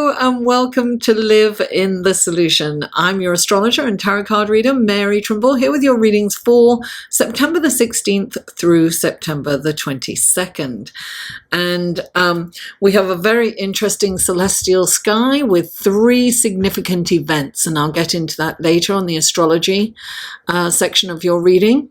Hello and welcome to Live in the Solution. I'm your astrologer and tarot card reader, Mary Trimble, here with your readings for September the 16th through September the 22nd. And we have a very interesting celestial sky with 3 significant events, and I'll get into that later on the astrology section of your reading.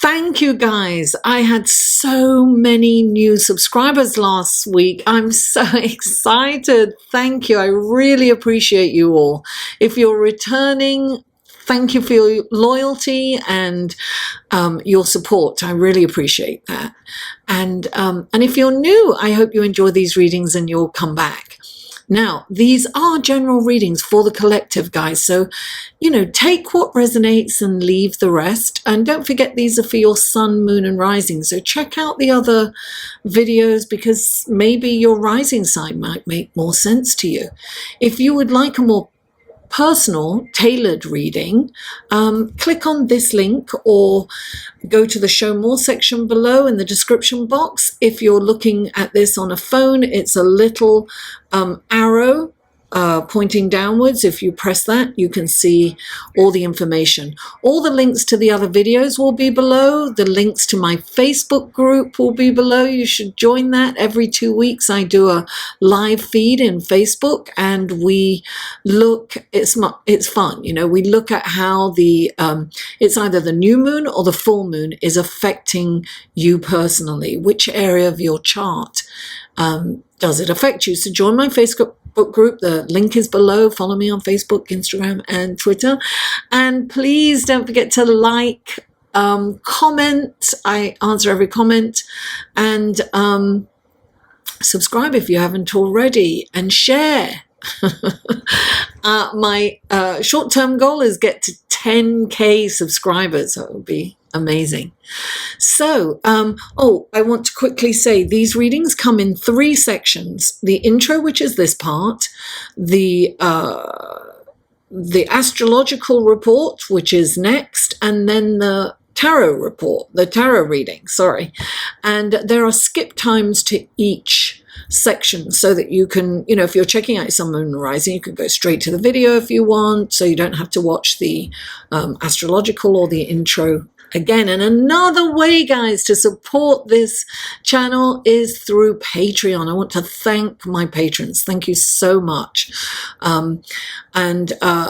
Thank you guys. I had so many new subscribers last week. I'm so excited. Thank you. I really appreciate you all. If you're returning, thank you for your loyalty and your support. I really appreciate that. And if you're new, I hope you enjoy these readings and you'll come back. Now, these are general readings for the collective, guys. So, take what resonates and leave the rest. And don't forget, these are for your sun, moon, and rising. So check out the other videos because maybe your rising sign might make more sense to you. If you would like a more personal, tailored reading, click on this link or go to the Show More section below in the description box. If you're looking at this on a phone, it's a little arrow pointing downwards. If you press that, you can see all the information. All the links to the other videos will be below. The links to my Facebook group will be below. You should join that. Every 2 weeks I do a live feed in Facebook, and we look, it's fun, we look at how the it's either the new moon or the full moon is affecting you personally. Which area of your chart does it affect you? So join my Facebook group. The link is below. Follow me on Facebook, Instagram, and Twitter. And please don't forget to like, comment. I answer every comment. And subscribe if you haven't already. And share. My short-term goal is get to 10K subscribers. That would be amazing. So, I want to quickly say these readings come in 3 sections. The intro, which is this part, the astrological report, which is next, and then the tarot report, the tarot reading, sorry. And there are skip times to each section so that you can, if you're checking out some moon rising, you can go straight to the video if you want, so you don't have to watch the astrological or the intro again. And another way, guys, to support this channel is through Patreon. I want to thank my patrons. Thank you so much. The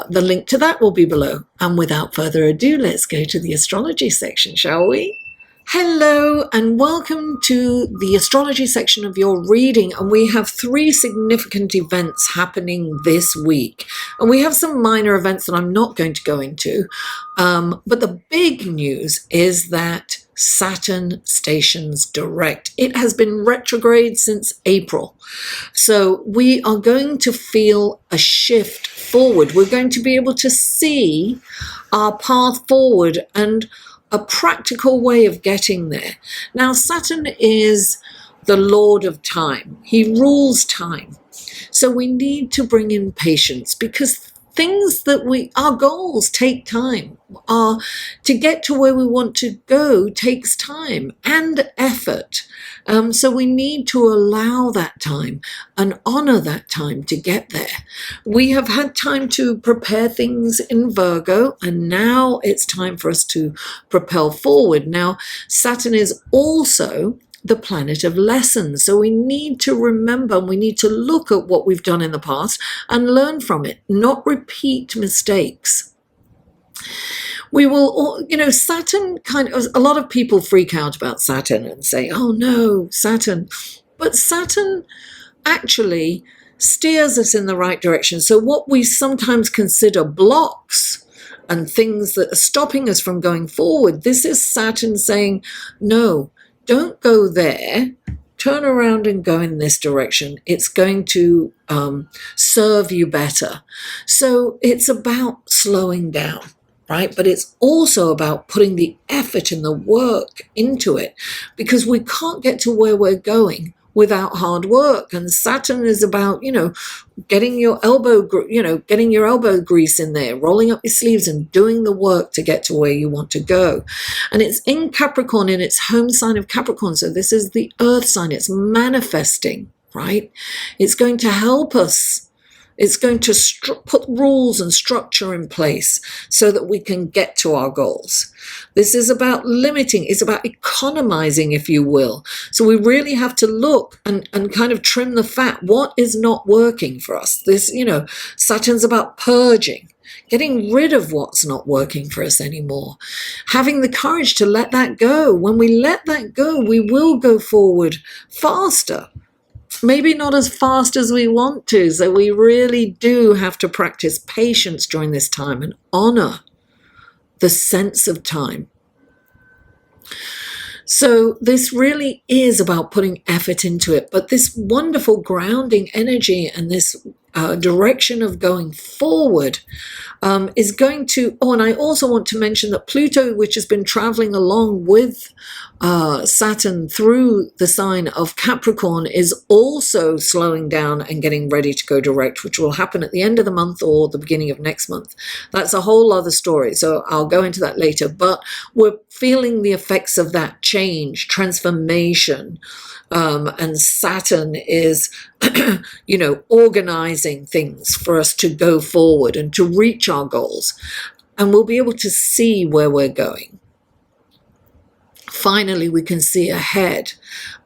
link to that will be below. And without further ado, let's go to the astrology section, shall we? Hello and welcome to the astrology section of your reading, and we have 3 significant events happening this week, and we have some minor events that I'm not going to go into, but the big news is that Saturn stations direct. It has been retrograde since April, so we are going to feel a shift forward. We're going to be able to see our path forward and a practical way of getting there. Now, Saturn is the Lord of time. He rules time. So we need to bring in patience because things that our goals take time. To get to where we want to go takes time and effort. So we need to allow that time and honor that time to get there. We have had time to prepare things in Virgo, and now it's time for us to propel forward. Now, Saturn is also the planet of lessons. So we need to remember, we need to look at what we've done in the past and learn from it, not repeat mistakes. We will, Saturn a lot of people freak out about Saturn and say, oh no, Saturn. But Saturn actually steers us in the right direction. So what we sometimes consider blocks and things that are stopping us from going forward, this is Saturn saying, no, don't go there. Turn around and go in this direction. It's going to serve you better. So it's about slowing down, right? But it's also about putting the effort and the work into it, because we can't get to where we're going without hard work. And Saturn is about, getting your elbow grease in there, rolling up your sleeves and doing the work to get to where you want to go. And it's in Capricorn, in its home sign of Capricorn. So this is the earth sign. It's manifesting, right? It's going to help us. It's going to put rules and structure in place so that we can get to our goals. This is about limiting, it's about economizing, if you will. So we really have to look and kind of trim the fat. What is not working for us? This, Saturn's about purging, getting rid of what's not working for us anymore, having the courage to let that go. When we let that go, we will go forward faster. Maybe not as fast as we want to. So we really do have to practice patience during this time and honor the sense of time. So this really is about putting effort into it. But this wonderful grounding energy and this direction of going forward is going to, and I also want to mention that Pluto, which has been traveling along with Saturn through the sign of Capricorn, is also slowing down and getting ready to go direct, which will happen at the end of the month or the beginning of next month. That's a whole other story, so I'll go into that later. But we're feeling the effects of that change, transformation, and Saturn is, organizing things for us to go forward and to reach our goals. And we'll be able to see where we're going. Finally, we can see ahead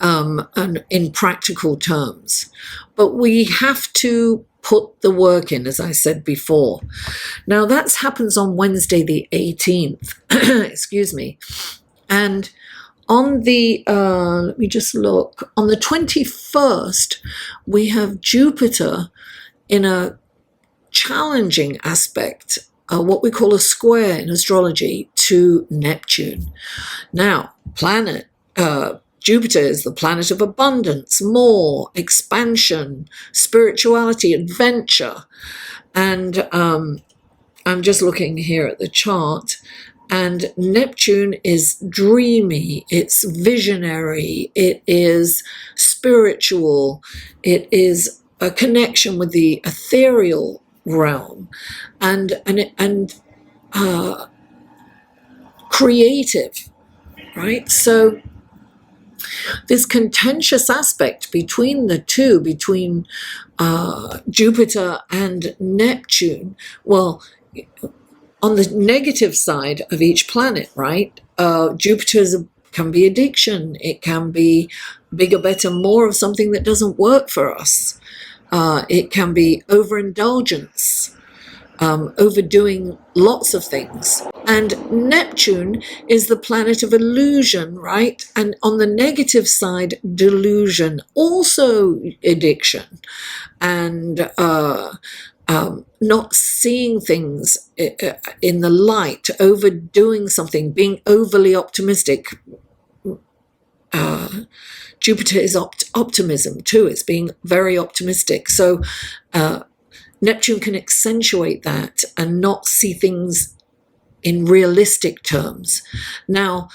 and in practical terms. But we have to put the work in, as I said before. Now, that happens on Wednesday the 18th. Excuse me. And on the, let me just look, on the 21st, we have Jupiter in a challenging aspect, what we call a square in astrology, to Neptune. Now, Jupiter is the planet of abundance, more, expansion, spirituality, adventure. And I'm just looking here at the chart. And Neptune is dreamy, it's visionary, it is spiritual, it is a connection with the ethereal realm and creative, right? So this contentious aspect between the two, between Jupiter and Neptune, well, on the negative side of each planet, right? Jupiter can be addiction. It can be bigger, better, more of something that doesn't work for us. It can be overindulgence, overdoing lots of things. And Neptune is the planet of illusion, right? And on the negative side, delusion, also addiction, and not seeing things in the light, overdoing something, being overly optimistic. Jupiter is optimism too. It's being very optimistic. So Neptune can accentuate that and not see things in realistic terms. Now,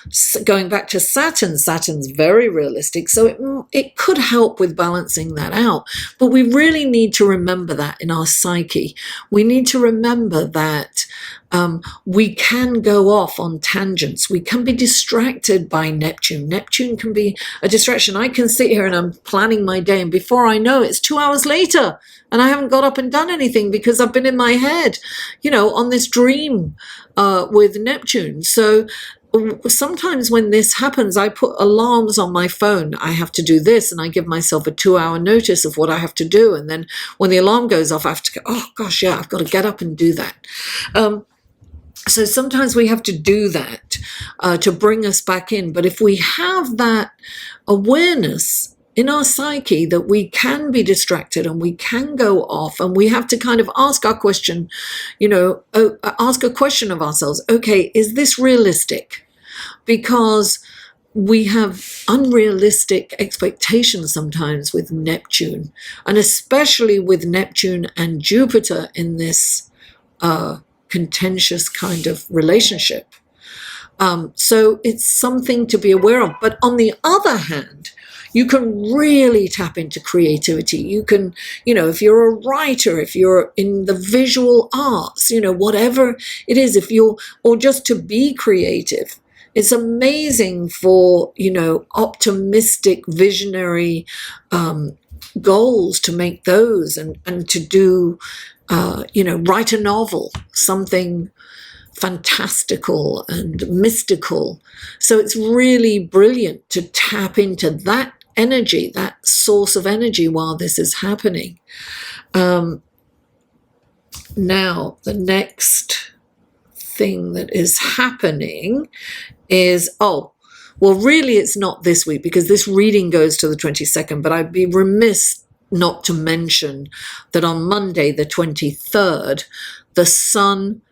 going back to Saturn, Saturn's very realistic, so it could help with balancing that out. But we really need to remember that in our psyche. We need to remember that we can go off on tangents. We can be distracted by Neptune. Neptune can be a distraction. I can sit here and I'm planning my day, and before I know it, it's 2 hours later and I haven't got up and done anything because I've been in my head, on this dream with Neptune. So sometimes when this happens, I put alarms on my phone. I have to do this, and I give myself a 2-hour notice of what I have to do. And then when the alarm goes off, I have to go, oh gosh, yeah, I've got to get up and do that. So sometimes we have to do that to bring us back in. But if we have that awareness in our psyche that we can be distracted and we can go off, and we have to kind of ask our question, ask a question of ourselves. Okay, is this realistic? Because we have unrealistic expectations sometimes with Neptune, and especially with Neptune and Jupiter in this contentious kind of relationship. So it's something to be aware of. But on the other hand, you can really tap into creativity. You can, if you're a writer, if you're in the visual arts, whatever it is, or just to be creative, it's amazing for, optimistic, visionary goals to make those, and to do, write a novel, something fantastical and mystical. So it's really brilliant to tap into that energy, that source of energy while this is happening. Now, the next thing that is happening is, really it's not this week because this reading goes to the 22nd, but I'd be remiss not to mention that on Monday, the 23rd, the sun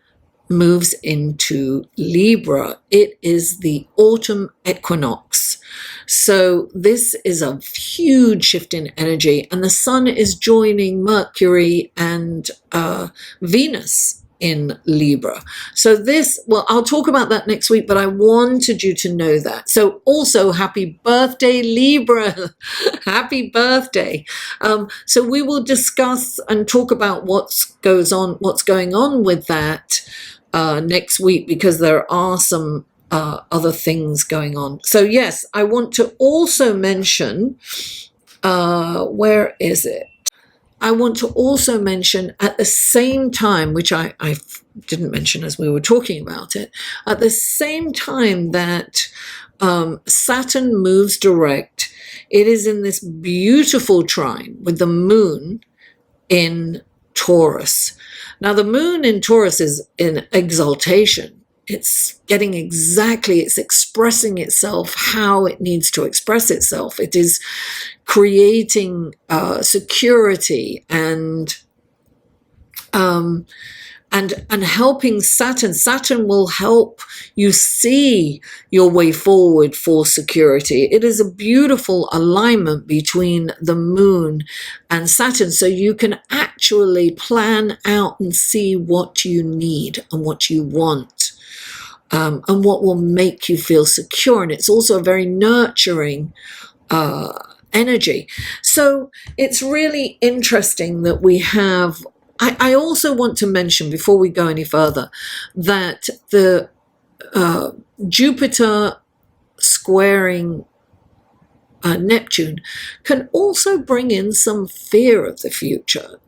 moves into Libra. It is the autumn equinox. So this is a huge shift in energy, and the sun is joining Mercury and Venus in Libra. So this, I'll talk about that next week, but I wanted you to know that. So also, happy birthday, Libra. Happy birthday. So we will discuss and talk about what's going on with that next week, because there are some other things going on. So yes, I want to also mention, where is it? I want to also mention at the same time, which I didn't mention as we were talking about it, at the same time that Saturn moves direct, it is in this beautiful trine with the moon in Taurus. Now, the moon in Taurus is in exaltation. It's it's expressing itself how it needs to express itself. It is creating security and helping Saturn. Saturn will help you see your way forward for security. It is a beautiful alignment between the moon and Saturn, so you can actually plan out and see what you need and what you want. And what will make you feel secure. And it's also a very nurturing energy. So it's really interesting that we have, I also want to mention before we go any further, that the Jupiter squaring Neptune can also bring in some fear of the future.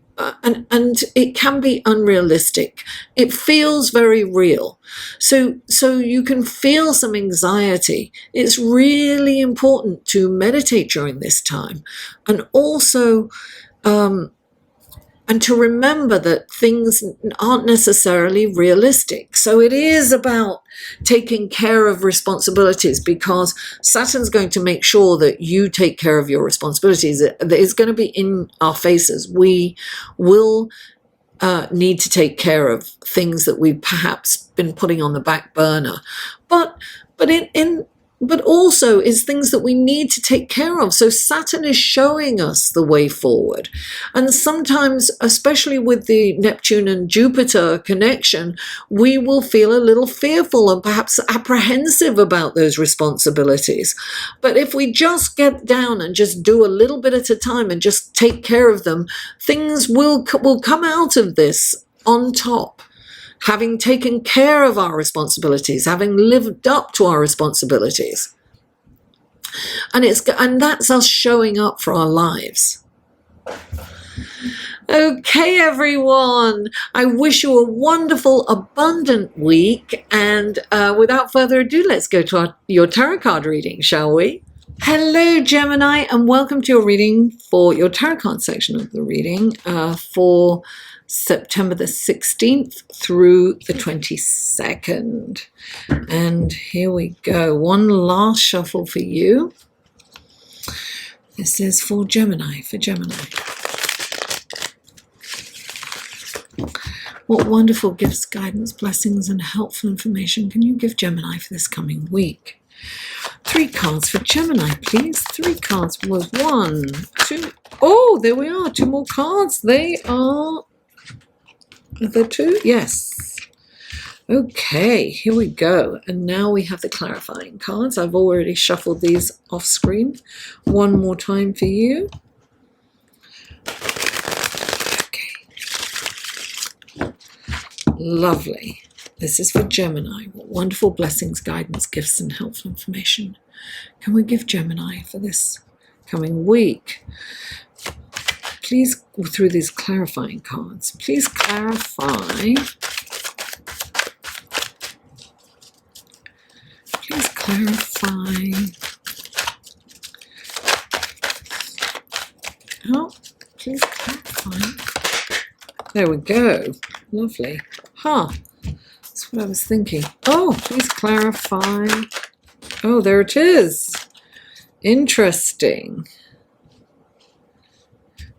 And it can be unrealistic. It feels very real. So you can feel some anxiety. It's really important to meditate during this time. And also, and to remember that things aren't necessarily realistic. So it is about taking care of responsibilities, because Saturn's going to make sure that you take care of your responsibilities. It's going to be in our faces. We will need to take care of things that we've perhaps been putting on the back burner. But also is things that we need to take care of. So Saturn is showing us the way forward. And sometimes, especially with the Neptune and Jupiter connection, we will feel a little fearful and perhaps apprehensive about those responsibilities. But if we just get down and just do a little bit at a time and just take care of them, things will come out of this on top. Having taken care of our responsibilities, having lived up to our responsibilities. And that's us showing up for our lives. Okay, everyone. I wish you a wonderful, abundant week. And without further ado, let's go to your tarot card reading, shall we? Hello, Gemini, and welcome to your reading for your tarot card section of the reading for September the 16th through the 22nd. And here we go. One last shuffle for you. This is for Gemini, What wonderful gifts, guidance, blessings, and helpful information can you give Gemini for this coming week? 3 cards for Gemini, please. 3 cards was 1, 2. Oh, there we are. 2 more cards. They are the 2? Yes. Okay, here we go. And now we have the clarifying cards. I've already shuffled these off screen. One more time for you. Okay. Lovely. This is for Gemini. What wonderful blessings, guidance, gifts, and helpful information can we give Gemini for this coming week? please, through these clarifying cards, please clarify. Please clarify. Oh, please clarify. There we go. Lovely. Huh. That's what I was thinking. Oh, please clarify. Oh, there it is. Interesting.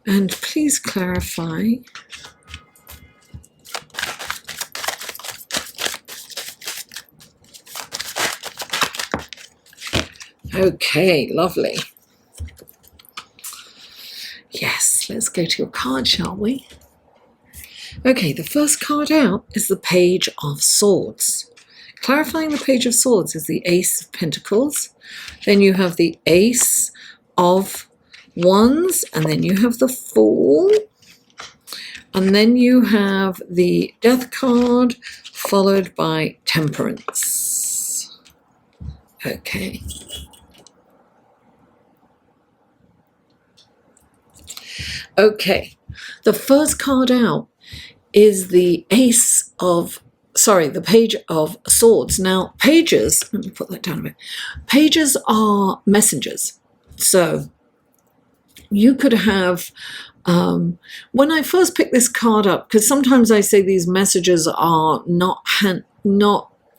And please clarify. Okay, lovely. Yes, let's go to your card, shall we? Okay, the first card out is the Page of Swords. Clarifying the Page of Swords is the Ace of Pentacles. Then you have the Ace of Wands, and then you have the Fool. And then you have the Death card, followed by Temperance. Okay. Okay, the first card out is the Page of Swords. Now, pages, let me put that down a bit. Pages are messengers. So you could have, when I first picked this card up, because sometimes I say these messages are not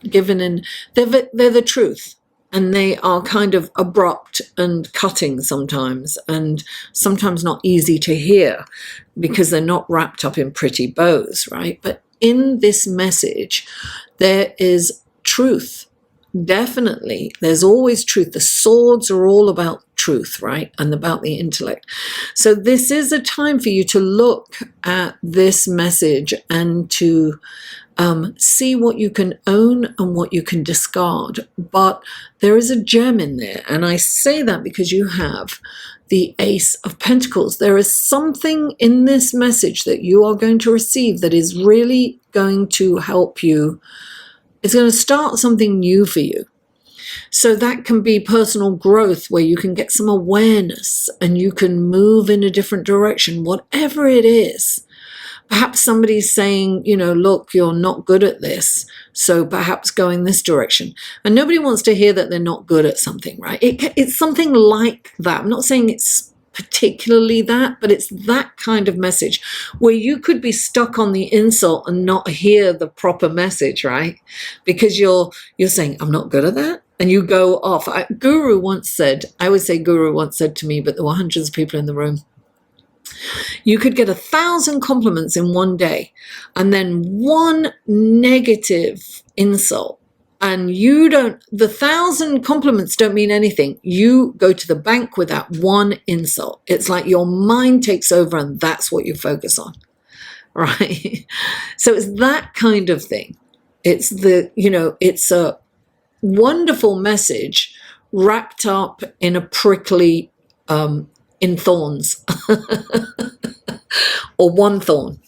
given in, they're the truth. And they are kind of abrupt and cutting sometimes, and sometimes not easy to hear because they're not wrapped up in pretty bows, right? But in this message, there is truth. Definitely, there's always truth. The swords are all about truth, right? And about the intellect. So this is a time for you to look at this message and to see what you can own and what you can discard. But there is a gem in there. And I say that because you have the Ace of Pentacles. There is something in this message that you are going to receive that is really going to help you. It's going to start something new for you. So that can be personal growth, where you can get some awareness and you can move in a different direction, whatever it is. Perhaps somebody's saying, you know, look, you're not good at this, so perhaps go in this direction. And nobody wants to hear that they're not good at something, right? It's something like that. I'm not saying it's particularly that, but it's that kind of message where you could be stuck on the insult and not hear the proper message, right? Because you're saying, I'm not good at that. And you go off. Guru once said to me, but there were hundreds of people in the room, you could get 1,000 compliments in one day and then one negative insult. And the 1,000 compliments don't mean anything. You go to the bank with that one insult. It's like your mind takes over and that's what you focus on, right? So it's that kind of thing. It's it's a wonderful message wrapped up in a prickly, in thorns or one thorn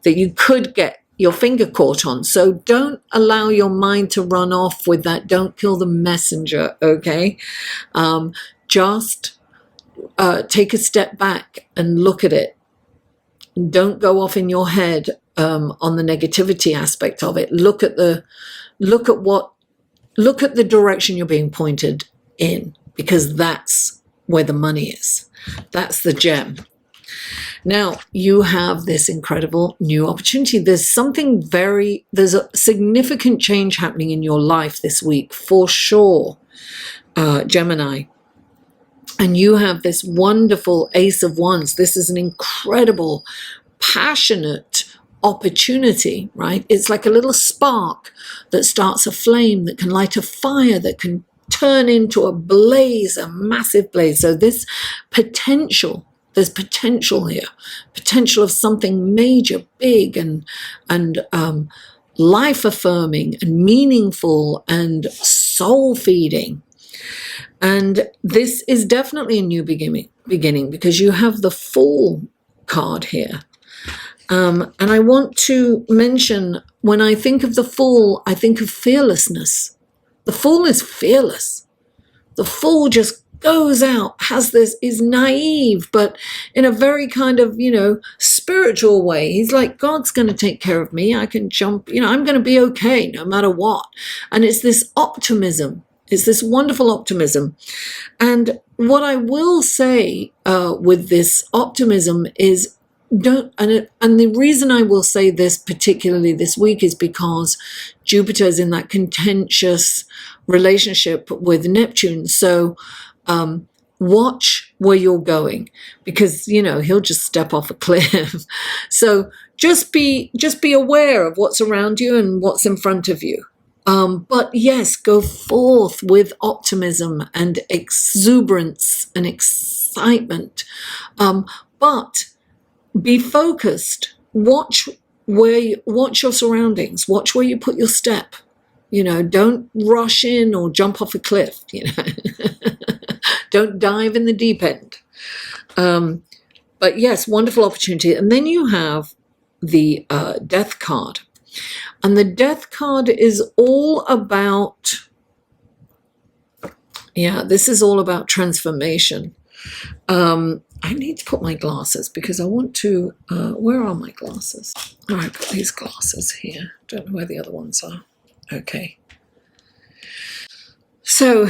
that you could get your finger caught on. So don't allow your mind to run off with that. Don't kill the messenger, okay? Just take a step back and look at it. Don't go off in your head on the negativity aspect of it. Look at the direction you're being pointed in, because that's where the money is. That's the gem. Now, you have this incredible new opportunity. There's a significant change happening in your life this week, for sure, Gemini. And you have this wonderful Ace of Wands. This is an incredible, passionate opportunity, right? It's like a little spark that starts a flame, that can light a fire, that can turn into a blaze, a massive blaze. So there's potential here, potential of something major, big, and life-affirming and meaningful and soul-feeding. And this is definitely a new beginning because you have the Fool card here. And I want to mention, when I think of the Fool, I think of fearlessness. The Fool is fearless. The Fool just goes out, is naive, but in a very kind of, spiritual way. He's like, God's going to take care of me. I can jump, I'm going to be okay no matter what. And it's this optimism. It's this wonderful optimism. And what I will say with this optimism is, and the reason I will say this particularly this week is because Jupiter is in that contentious relationship with Neptune. So watch where you're going, because he'll just step off a cliff. So just be aware of what's around you and what's in front of you. But yes, go forth with optimism and exuberance and excitement. But be focused. Watch your surroundings. Watch where you put your step. Don't rush in or jump off a cliff. Don't dive in the deep end. But yes, wonderful opportunity. And then you have the Death card. And the Death card is all about, this is all about transformation. I need to put my glasses because I want to, where are my glasses? Oh, I put these glasses here. Don't know where the other ones are. Okay. So,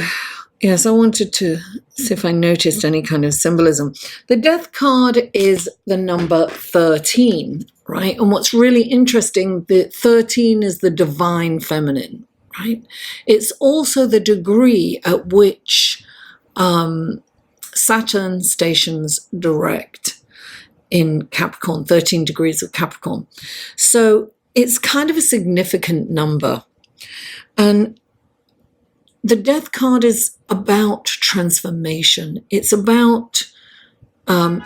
yes, I wanted to see if I noticed any kind of symbolism. The Death card is the number 13, right? And what's really interesting, the 13 is the divine feminine, right? It's also the degree at which Saturn stations direct in Capricorn, 13 degrees of Capricorn. So it's kind of a significant number. And the Death card is about transformation. It's about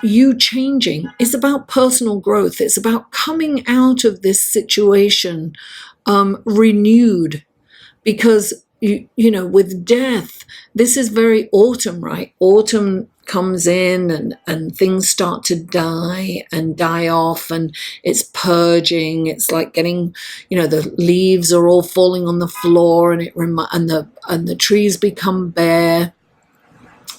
you changing. It's about personal growth. It's about coming out of this situation renewed, because with death, this is very autumn, right? Autumn comes in and things start to die off, and it's purging. It's like getting, the leaves are all falling on the floor, and the trees become bare.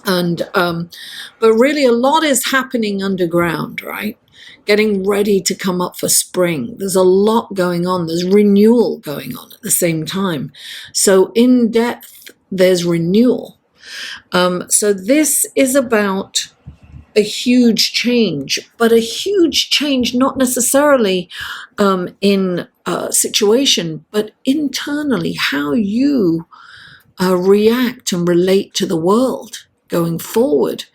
And but really a lot is happening underground, right? Getting ready to come up for spring. There's a lot going on. There's renewal going on at the same time. So in depth, there's renewal. So this is about a huge change, but a huge change not necessarily in situation, but internally, how you react and relate to the world going forward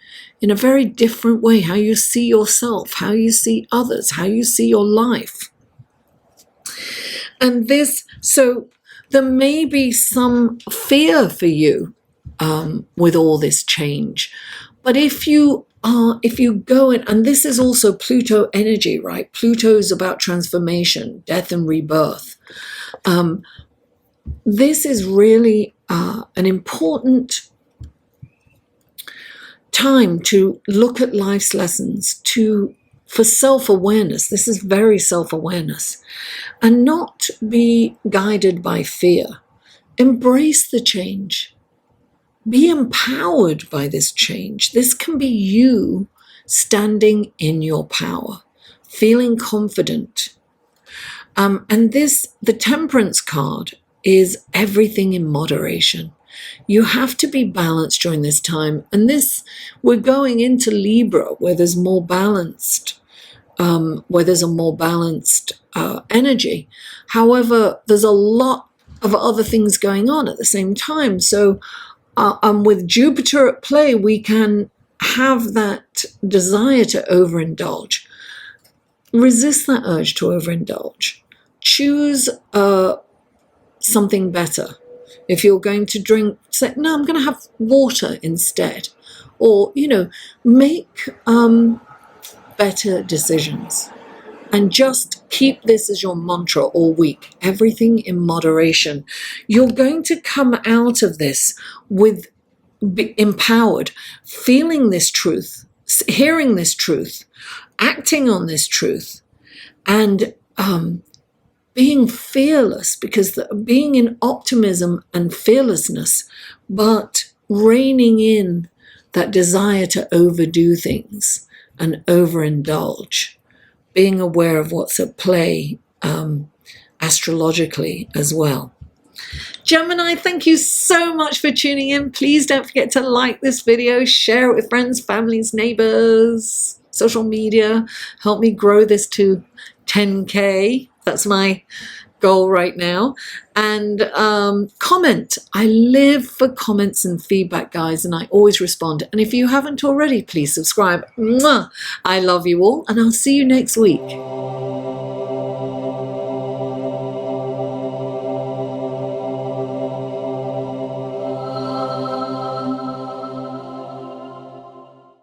in a very different way, how you see yourself, how you see others, how you see your life. And so there may be some fear for you with all this change. But if you go in, and this is also Pluto energy, right? Pluto is about transformation, death and rebirth. This is really an important time to look at life's lessons, for self-awareness. This is very self-awareness, and not be guided by fear. Embrace the change. Be empowered by this change. This can be you standing in your power, feeling confident. And the Temperance card is everything in moderation. You have to be balanced during this time. And we're going into Libra, where there's more balanced, energy. However, there's a lot of other things going on at the same time. So with Jupiter at play, we can have that desire to overindulge. Resist that urge to overindulge. Choose something better. If you're going to drink, say, no, I'm going to have water instead. Or, make better decisions. And just keep this as your mantra all week. Everything in moderation. You're going to come out of this empowered, feeling this truth, hearing this truth, acting on this truth, and being fearless, because being in optimism and fearlessness, but reining in that desire to overdo things and overindulge, being aware of what's at play astrologically as well. Gemini, thank you so much for tuning in. Please don't forget to like this video, share it with friends, families, neighbors, social media. Help me grow this to 10K. That's my goal right now. And comment. I live for comments and feedback, guys, and I always respond. And if you haven't already, please subscribe. Mwah! I love you all, and I'll see you next week.